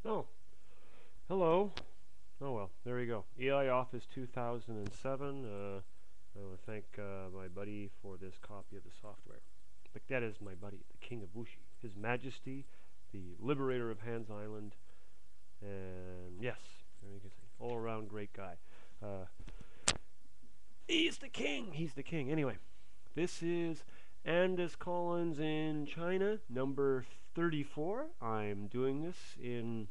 Oh, hello. Oh well, there we go. EI Office 2007. I want to thank my buddy for this copy of the software. But that is my buddy, the King of Wuxi, His Majesty, the Liberator of Hans Island, and yes, there you can see, all-around great guy. Uh, he's the king. He's the king. Anyway, this is Andis Kaulins in China, number 34. I'm doing this in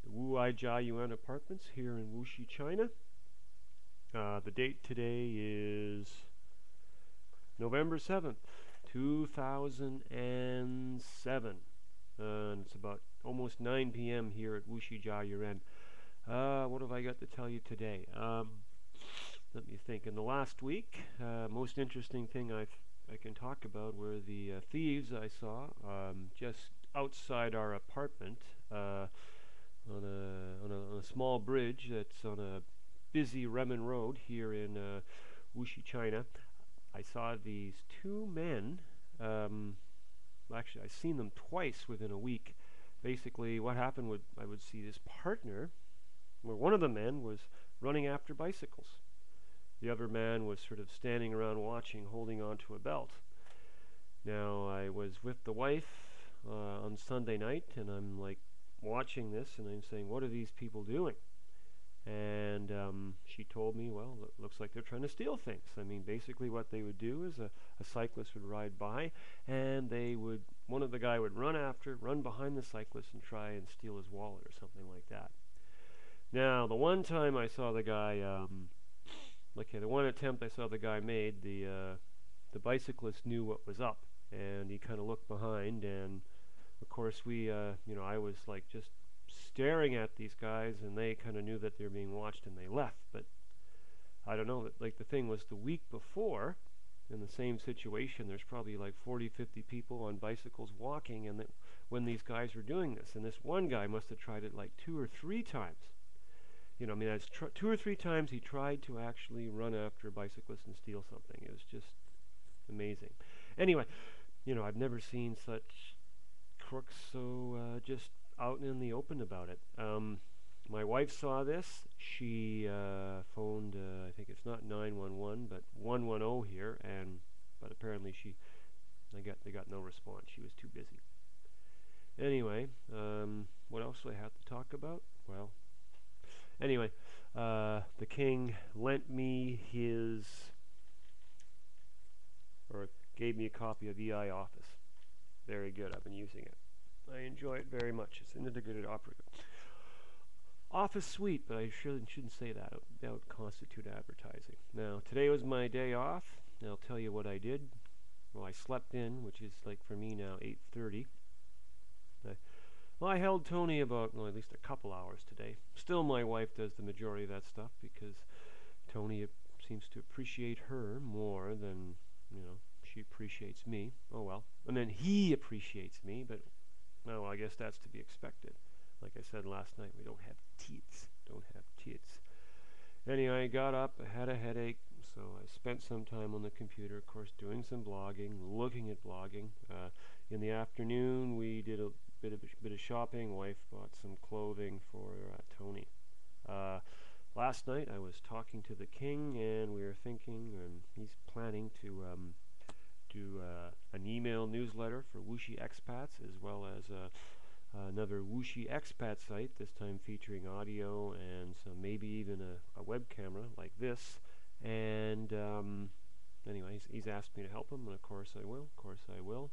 the Wuai Jia Yuan Apartments here in Wuxi, China. The date today is November 7th, 2007. And it's about almost 9 p.m. here at Wuxi Jia Yuan. What have I got to tell you today? Let me think. In the last week, most interesting thing I can talk about were the thieves I saw just outside our apartment. On a small bridge that's on a busy Remen Road here in Wuxi, China. I saw these two men. Actually, I've seen them twice within a week. Basically, what happened would I would see this partner, where one of the men was running after bicycles. The other man was sort of standing around watching, holding onto a belt. Now, I was with the wife on Sunday night, and I'm like, watching this and I'm saying, what are these people doing? And she told me, well, it looks like they're trying to steal things. I mean, basically what they would do is a cyclist would ride by and one of the guy would run behind the cyclist and try and steal his wallet or something like that. Now, the one time I saw the guy, the one attempt I saw the guy made, the bicyclist knew what was up and he kind of looked behind, and of course, I was like just staring at these guys, and they kind of knew that they were being watched, and they left. But I don't know. Like the thing was, the week before, in the same situation, there's probably like 40, 50 people on bicycles walking, and when these guys were doing this, and this one guy must have tried it like 2 or 3 times. I mean, that's 2 or 3 times he tried to actually run after a bicyclist and steal something. It was just amazing. Anyway, I've never seen such crooks so just out in the open about it. My wife saw this. She phoned, I think it's not 911, but 110 here, but apparently they got no response. She was too busy. Anyway, what else do I have to talk about? Well, anyway, the king lent me or gave me a copy of EI Office. Very good. I've been using it. I enjoy it very much. It's an integrated operating office suite, but I shouldn't say that. That would constitute advertising. Now, today was my day off. I'll tell you what I did. Well, I slept in, which is like for me now 8:30. I held Tony about at least a couple hours today. Still, my wife does the majority of that stuff because Tony seems to appreciate her more than she appreciates me. Oh well. And then he appreciates me, but well, I guess that's to be expected. Like I said last night, we don't have teats. Don't have teats. Anyway, I got up, I had a headache, so I spent some time on the computer, of course, doing some blogging, looking at blogging. In the afternoon, we did a bit of shopping. Wife bought some clothing for Tony. Last night, I was talking to the king, and we were thinking, and he's planning to do an email newsletter for Wuxi expats, as well as another Wuxi expat site, this time featuring audio and maybe even a web camera like this. And anyway, he's asked me to help him, and of course I will. Of course I will.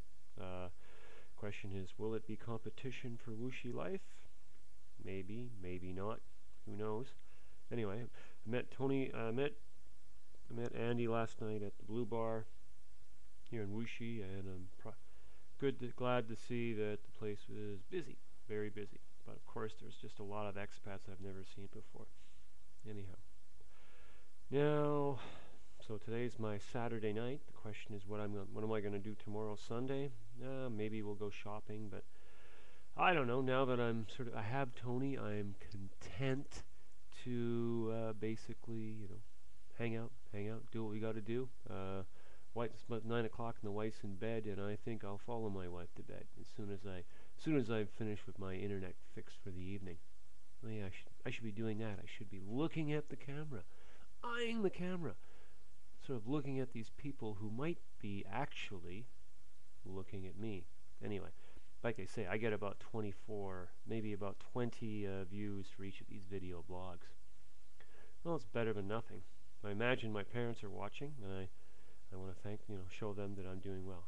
Question is, will it be competition for Wuxi life? Maybe, maybe not. Who knows? Anyway, I met Tony. I met Andy last night at the Blue Bar here in Wuxi, and I'm glad to see that the place was busy, very busy. But of course, there's just a lot of expats I've never seen before. Anyhow, now, so today's my Saturday night. The question is, what am I going to do tomorrow, Sunday? Maybe we'll go shopping, but I don't know. Now that I have Tony, I'm content to basically, hang out, do what we got to do. It's about 9 o'clock and the wife's in bed, and I think I'll follow my wife to bed as soon as as soon as I've finished with my internet fix for the evening. Oh yeah, I should be doing that. I should be looking at the camera, eyeing the camera, sort of looking at these people who might be actually looking at me. Anyway, like I say, I get about 24, maybe about 20 views for each of these video blogs. Well, it's better than nothing. I imagine my parents are watching, and I want to show them that I'm doing well,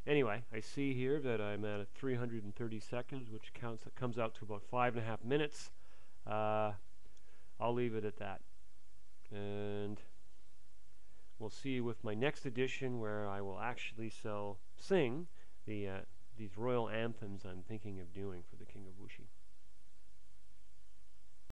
Anyway, I see here that I'm at 330 seconds, which comes out to about 5.5 minutes. I'll leave it at that. And we'll see with my next edition where I will actually sing these royal anthems I'm thinking of doing for the King of Wuxi.